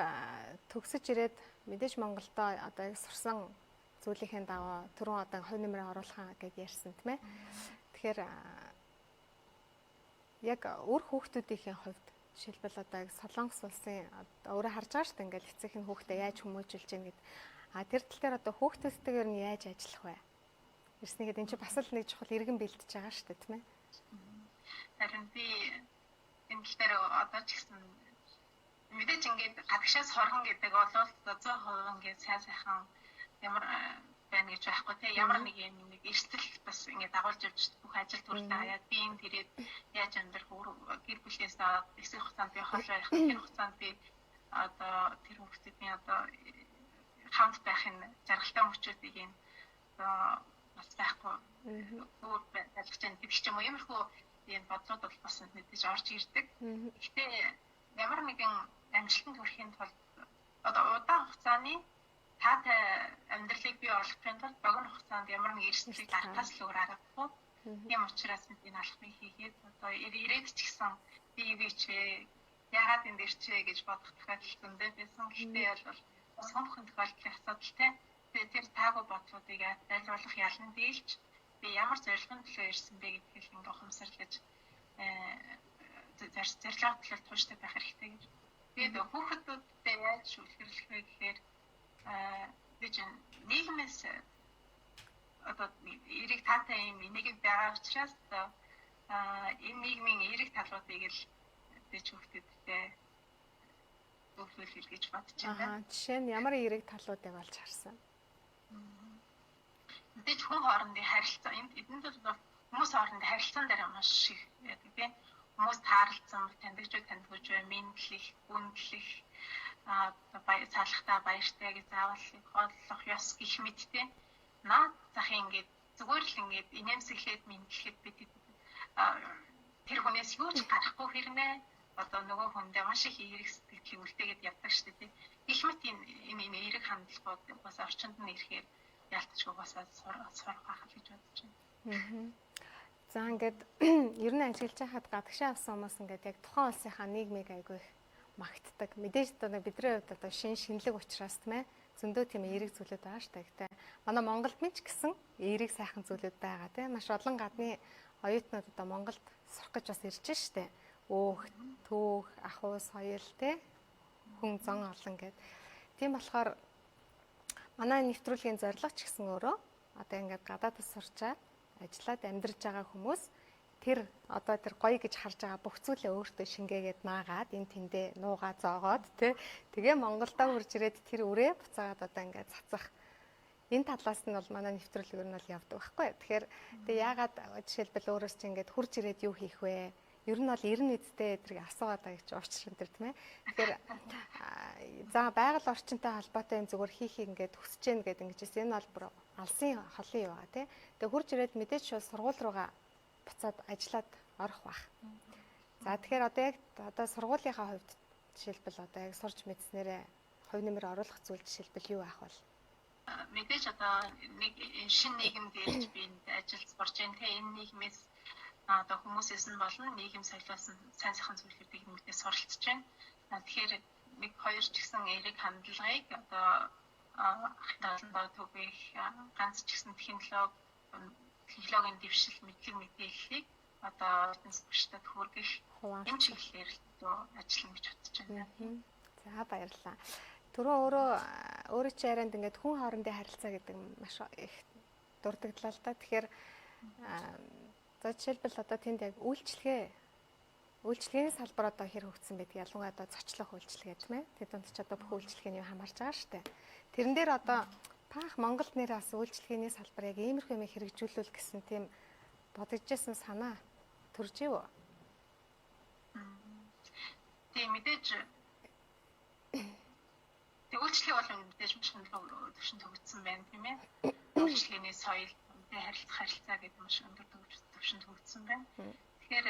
төгсөж ирээд мэдээж Монголдо одоо яг сурсан зүйлийнхээ дагуу түрүүн одоо хувь нэмрээ оруулахаа гэж ярьсан тийм ээ. Тэгэхээр яг өөр хүүхдүүдийн хувьд жишээлбэл одоо яг Солонгос улсын өөрөө харж байгаа шүү дээ ингээл эцсийн хүүхдээ яаж хүмүүжүүлж гин гэд. Тэр тал дээр одоо хүүхдүүдтэйгээр нь яаж ажиллах вэ? Ирснийгээд эн чинь бас л нэг чухал иргэн бэлдэж байгаа шүү дээ тийм ээ. Харин би энэ тал дээр одоо ч гэсэн мэдээж ингээд гадагшаас хорхон гэдэг бол 100% ингээд сайхан ямар байна гэж байхгүй тийм ямар нэг юм нэг эрсдэл бас ингээд дагуулж явж бүх ажил төрөлтэй хаяад би энэ тэрээд яаж амьдрах гэр бүлээс эсрэг хугацаанд би хол байх тэр хугацаанд би одоо тэр хүмүүсийн одоо хамт байхын жаргалтай мөчүүдийг юм бас байхгүй өөр байлгаж байгаа гэдэг ч юм уу иймэрхүү энэ бодлууд бол бас мэдээж орж ирдэг. Гэхдээ ямар нэгэн амжилтанд хүрэхин тулд одоо удаан хугацааны таатай амьдралыг бий болгохын тулд богино хугацаанд ямар нэг эрсдлийг дарахаас л өөр аргагүй. Тийм учраас бид энэ алхмыг хийгээд одоо ирээд ч гэсэн бивч ягаад энэ дэр чэ гэж бодох тохиолдолд байсан. Гэхдээ бол сонхон тохиолдлын асуудалтай. Тэр таагүй бодлуудыг айлуулах ялан дийлж би ямар зорилгын төлөө ирсэн бэ гэдгийг ингээ ухамсарлаж зорилгын төлөө тууштай байх хэрэгтэй гэж. Тэгээд хүүхдүүдтэй яаж үлгэрлэх вэ гэхээр бид нийгмээс одоо эрэг таатай юм нэг байгаа учраас энэ нийгмийн эрэг талуудыг л бид хүүхдүүдтэй зөвлөл гэж бодож байна. Жишээ нь ямар эрэг талуудыг олж харсан? Бид хүн хоорондын харилцаа энд бол хүмүүс хоорондын харилцаан дээр маш их байдаг тийм. Хүмүүс таарлцсан, таньдагч мэдлэх, үнэлэх, цаалахтаа баяртай гэж заавал хооллох ёс гэх мэт тийм. Наад захын ингээд зүгээр л ингээд инээмсэглээд мэдлэхэд бид тэр хүнээс юу ч гарахгүй хэрнээ одоо нөгөө хүндээ маш их эерэг сэтгэлийг үлдээгээд явдаг шүү дээ. Их мэт энэ эерэг хандлагууд бас орчинд нь ирэхээр ялтчгүй бас сурах байх гэж бодож байна. За ингээд ер нь ажиллаж байхад гадагшаа авсан хүмүүс ингээд яг тухайн улсынхаа нийгмийг айгүй их магтдаг. Мэдээж одоо бидний хувьд одоо шинэлэг учраас тийм ээ зөндөө тийм эерэг зүйлүүд байгаа шүү дээ. Гэтэ манай Монголд ч гэсэн эерэг сайхан зүйлүүд байгаа тийм. Маш олон гадны оюутнууд одоо Монголд сурах гэж бас ирж штэ. Өөх, түүх, ахуй, соёл тийм хүн зон олон гэд. Тийм болохоор манай нэвтрүүлгийн зорилго ч гэсэн өөрөө одоо ингээд гадаадас сурчаад ажиллаад амьдарч байгаа хүмүүс тэр одоо тэр гоё гэж харж байгаа бүх зүйлээ өөртөө шингээгээд наагаад энэ тэндээ нуугаа зоогоод тэгээ Монголдоо хурж ирээд тэр үрээ буцаагаад одоо ингээд цацах энэ талаас нь бол манай нэвтрүүлэг ер нь бол явдаг байхгүй. Тэгэхээр тэгээ яагаад жишээлбэл өөрөөс чи ингээд хурж ирээд юу хийх вэ? Ер нь бол 90 эдтэй эдрийг асуугаад байгаа гэж уучрын тэр тийм ээ. Тэгэхээр за байгаль орчинтой холбоотой юм зүгээр хийхийг ингээд хүсэж гэн гэдэг ингэж энэ бол бүр алсын холын юу байгаа тийм. Тэгээ хурж ирээд мэдээж шууд сургууль руугаа буцаад ажиллаад орох байх. За тэгэхээр одоо яг одоо сургуулийнхаа хувьд жишээлбэл одоо яг сурч мэдснээрээ хувь нэмэр оруулах зүйл жишээлбэл юу байх вэ? Мэдээж одоо нэг шинэ нийгэм дээрж би энд ажиллаж сурч байна те энэ нийгмээс одоо хүмүүсээс нь болон нийгэм соёлоос нь сайн сайхан зүйлүүдийг мэдээ суралцж байна. Тэгэхээр нэг хоёр ч гэсэн эерэг хандлагыг одоо хатааландаа төгөх ганц ч гэсэн технологийн дэвшил мэдлэг мэдээллийг одоо бизнес багштад хүргэх энэ чиглэлээр л ажиллана гэж бодож байна. За баярлалаа. Түрүү өөрөө чи ярианд ингээд хүн хоорондын харилцаа гэдэг маш их дурддаглаа л да. Тэгэхээр за жишээлбэл одоо тэнд яг үйлчлэгээний салбар одоо хэр хөгжсөн байдаг ялангуяа одоо зочлох үйлчлэгээ тийм ээ. Тэд донд ч одоо бүх үйлчлэгээний хамаарж байгаа шүү дээ. Тэрэн дээр одоо таах Монголд нэр бас үйлчлэгээний салбар яг иймэрхүү юм хэрэгжүүлүүл гэсэн тийм бодогдчихсан санаа төрж ив үү? Тийм мэдээж үйлчлэг бол мэдээж маш өндөр түвшинд хөгжсөн байна тийм ээ. Үйлчлэгээний соёл, харилцаа гэдэг маш өндөр түвшинд хөгжсөн байна. Тэгэхээр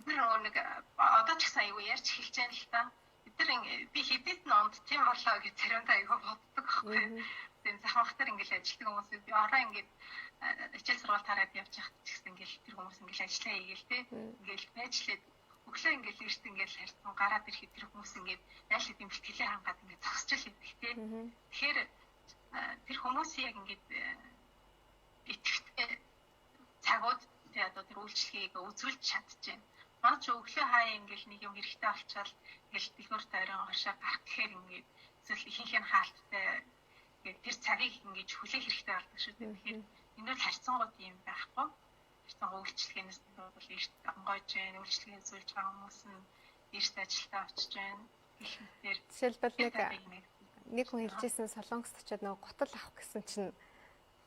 бид нэг одоо ч гэсэн аюу ярьж эхэлж байна л та. Бид би хэдийд нь онд тийм болоо гэж заримдаа аюу боддог байхгүй. Тийм захмахтар ингээл ажилладаг хүмүүс би ороо ингээд хичээл сургалт хараад явж байхад ч гэсэн ингээл тэр хүмүүс ингээл ажиллаа хийгээл те. Ингээл байжлаад өглөө ингээл эрт ингээл харьцан гараад ирэхэд тэр хүмүүс ингээд айл хэдийн бэлтгэлээ хангаад ингээд зогсож л идэх те. Тэгэхээр тэр хүмүүсийн яг ингээд итгэвтэй цагууд тэгээ одоо тэр үйлчлэгийг үзүүлж чадчихэв. Манай ч өглөө хаяа ингээл нэг юм хэрэгтэй болчаал ингээл дэлгүүр тойрон хашаа гарах гэхээр ингээд эсвэл ихэнх нь хаалттай ингээд тэр цагийг ингээд хүлээх хэрэгтэй болдог шүү дээ. Тэгэхээр энэ бол харьцангуй юм байхгүй. Харьцангуй үйлчлэгээнээс бол эрт онгойж байна, үйлчлэгээ зүйлж байгаа хүмүүс нь эрт ажилдаа очиж байна. Гэх мэтээр жишээлбэл нэг хүн хэлжсэн солонгост очиод нөгөө готл авах гэсэн чинь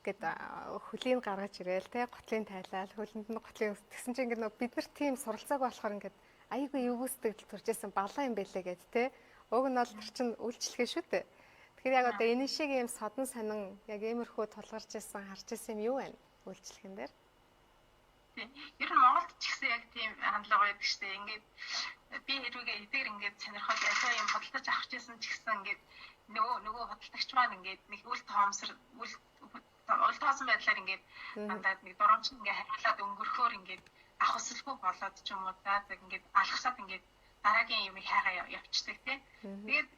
гэд хөлийн гаргаж ирээл те готлын тайлал хөлөнд нь готлын тэгсэн чинь ингээд нөгөө бид нар тийм суралцааг болохоор ингээд айгүй эвгүй сэтгэл төржсэн балаа юм бэлээ гэд те уг нь бол тэр чинь үйлчлэгээ шүү дээ. Тэгэхээр яг одоо энэ шиг юм содон сонин яг иймэрхүү тулгарч ирсэн харж ирсэн юм юу вэ үйлчлэгэн дээр? Ер нь Монголд ч гэсэн яг тийм хандлага байдаг шүү дээ. Ингээд би хэрвээ эдгээр ингээд сонирхол ясаа юм бодлож авах гэсэн ч гэсэн ингээд нөгөө хөдөлгөгч маань ингээд нэг үл тоомсор үл уул тоосон байдлаар ингээд дандаа нэг дурамч ингээд хариулаад өнгөрөхөөр ингээд ах усалгүй болоод ч юм уу за ингээд алгасаад ингээд дараагийн юм хайгаа явчихдаг тий. Тэгээд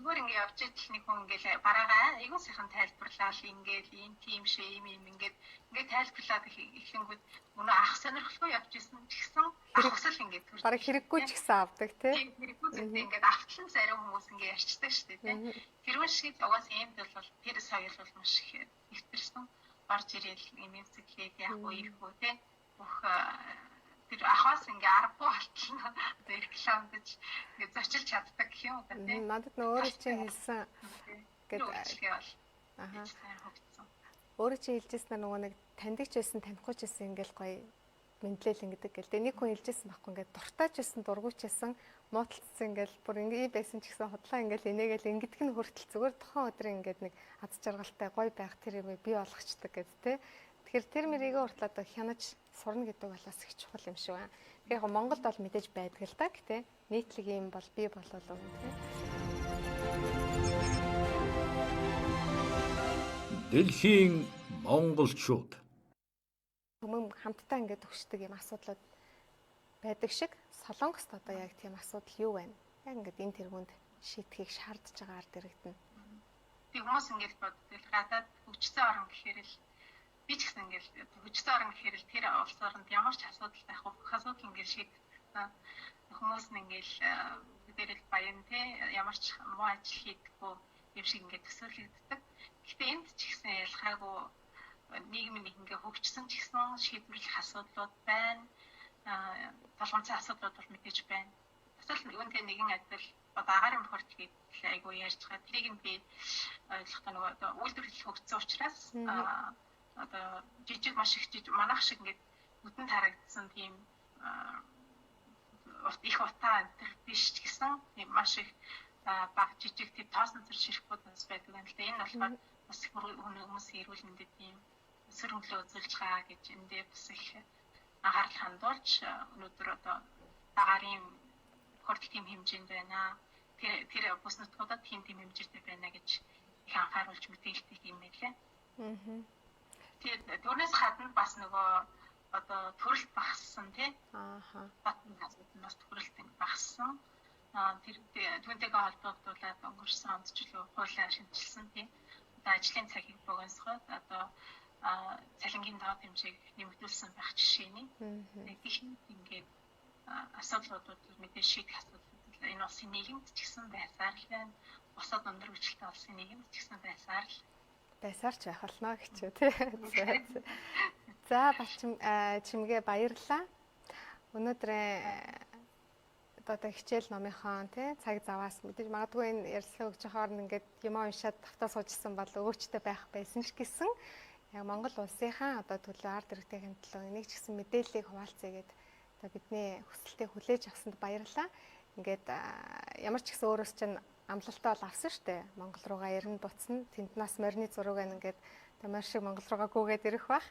зүгээр ингээд явж идэл нэг хүн ингээд бараагаа айгуу сайхан тайлбарлаад ингээд ийм тийм шиг ийм ингээд тайлбарлаад ихэнгүүд өнөө ах сонирхолтой явж исэн ч гэсэн ах усал ингээд төрж бараг хэрэггүй ч гэсэн авдаг тий. Хэрэггүй гэдэг ингээд автлан зарим хүмүүс ингээд ярьчдаг шүү дээ тий. Тэрүүн шиг угаас энд бол тэр соёл бол маш их нэвтэрсэн орж ирэл юм сэтгэлээ яахгүй ихгүй тий. Бүх тэр ахаас ингээ аргагүй болчихно. Рекламдж ингээ зочилж чаддаг гэх юм уу тий. Надад нөө өөрөө чи хэлсэн гэдэг. Аха. Өөрөө чи хэлжсэн нөгөө нэг таньдаг ч байсан танихгүй ч байсан ингээл гоё мэдлэл ингэдэг гэл. Тэгээ нэг хүн хэлжсэн байхгүй ингээд дуртайч байсан дургуйч байсан муудалцсан ингээл бүр ингээ байсан ч гэсэн хотлоо ингээл инээгээл ингэдэг нь хүртэл зүгээр тухайн өдөр ингээд нэг аз жаргалтай гоё байх тэр юм бий болгочдөг гэд тий. Тэгэхээр тэр мэрийгээ уртлаад хянаж сурна гэдэг бол бас их чухал юм шиг байна. Тэгэхээр яг Монголд бол мэдээж байдаг л да гэхдээ нийтлэг юм бол бий болов уу тий. Дэлхийн монголчууд Хүмүүн хамтдаа ингээд төгсдөг юм асуудлууд байдаг шиг Солонгост одоо яг тийм асуудал юу байна? Яг ингээд энэ тэргуунд шийдэхийг шаардж байгаа ард иргэдэн. Тэг хүмүүс ингээд боддог гадаад хөгжсөн орн гэхээр л би ч гэсэн ингээд хөгжсөн орн гэхээр л тэр улс оронд ямар ч асуудал байхгүй асуудал ингээд шийдэх хүмүүс нь ингээд бидэрэл баян те ямар ч муу ажил хийдэггүй юм шиг ингээд төсөөлөгддөг. Гэхдээ энд ч гэсэн ялгаагүй нийгмийн ингээ хөгжсөн ч гэсэн шийдвэрлэх асуудлууд байна. Толгомцсон асуудлууд бол мэдээж байна. Эсвэл үүнтэй нэгэн адил одоо агаарын бохирдол гэдэг айгуу ярьж байгаа. Тэрийг нь би ойлгохдоо нөгөө үйлдвэрлэл хөгжсөн учраас одоо жижиг маш их жижиг манайх шиг ингээ нүдэн тарагдсан тийм их утаа энэ биш ч гэсэн маш их баг жижиг тийм тоосон зэрэг ширхгүүд бас байдаг юм л да. Энэ болохоор бас хүмүүсийн эрүүл мэндэд тийм сөрөглөө үзүүлж байгаа гэж эндээ бас их анхаарал хандуулж өнөөдөр одоо дагаарын бохирдол тийм хэмжээнд байна. Тэр бус нутгуудад тийм хэмжээтэй байна гэж их анхааруулж мэдээлдэг юм байлээ. Тэгээд түрнээс гадна бас нөгөө одоо төрөлт багассан тий. Батны газрууд нь бас төрөлт багассан. Тэр түүнтэйгээ холбогдуулаад өнгөрсөн онд ч илүү хуулиар шинжилсэн тий. Одоо ажлын цагийг богиносгоод одоо цалингийн доод хэмжээг нэмэгдүүлсэн байх жишээний нэг их ингээд асуудлууд мэдээж шийдэх асуудал энэ улсын нийгэмд ч гэсэн байсаар л байна. Бусад өндөр хүчтэй улсын нийгэмд ч гэсэн байсаар ч байх болно гэж тий. За Балчим чимгээ баярлалаа. Өнөөдөр одоо хичээл номынхон тий цаг заваас мэдээж магадгүй энэ ярилцлага өгч байхаар ингээд юм уншаад тавтаа суужсан бол өөрчтэй байх байсан ч гэсэн яг Монгол улсынхаа одоо төлөө ард иргэдийн төлөө нэг ч гэсэн мэдээллийг хуваалцъя гэд одоо бидний хүсэлтээ хүлээж авсанд баярлалаа. Ингээд ямар ч гэсэн өөрөөс чинь амлалтаа бол авсан шүү дээ. Монгол руугаа ирэн буцна. Тэнд нас морины зураг ингээд тамир шиг Монгол руугаа гүгээд ирэх бах.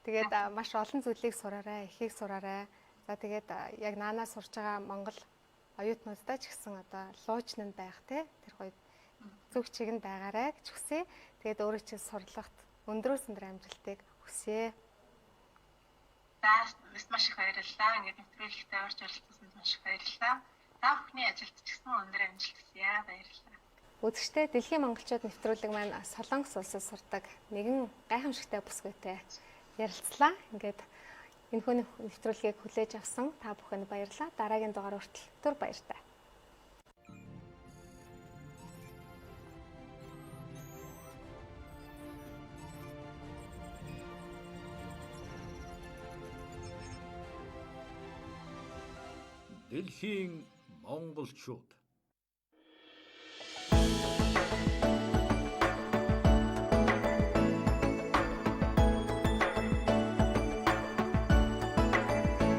Тэгээд маш олон зүйлийг сураарай, ихийг сураарай. За тэгээд яг наанаа сурж байгаа Монгол оюутнуудтай ч гэсэн одоо луучнанд байх те тэр гоё зөв чигэнд байгаарай гэж хүсье. Тэгээд өөрөө чинь сурлагт өндрөөс өндөр амжилтыг хүсье. Маш их баярлалаа. Ингээд нэвтрүүлэгтээ орж оролцсонд маш их баярлалаа. Та бүхний ажилд ч гэсэн өндөр амжилт хүсье. Баярлалаа. Үзэгчдээ Дэлхийн монголчууд нэвтрүүлэг маань Солонгос улсад сурдаг нэгэн гайхамшигтай бүсгүйтэй ярилцлаа. Ингээд энэ хүний нэвтрүүлгийг хүлээж авсан та бүхэнд баярлалаа. Дараагийн дугаар хүртэл түр баяртай. Дэлхийн монголчууд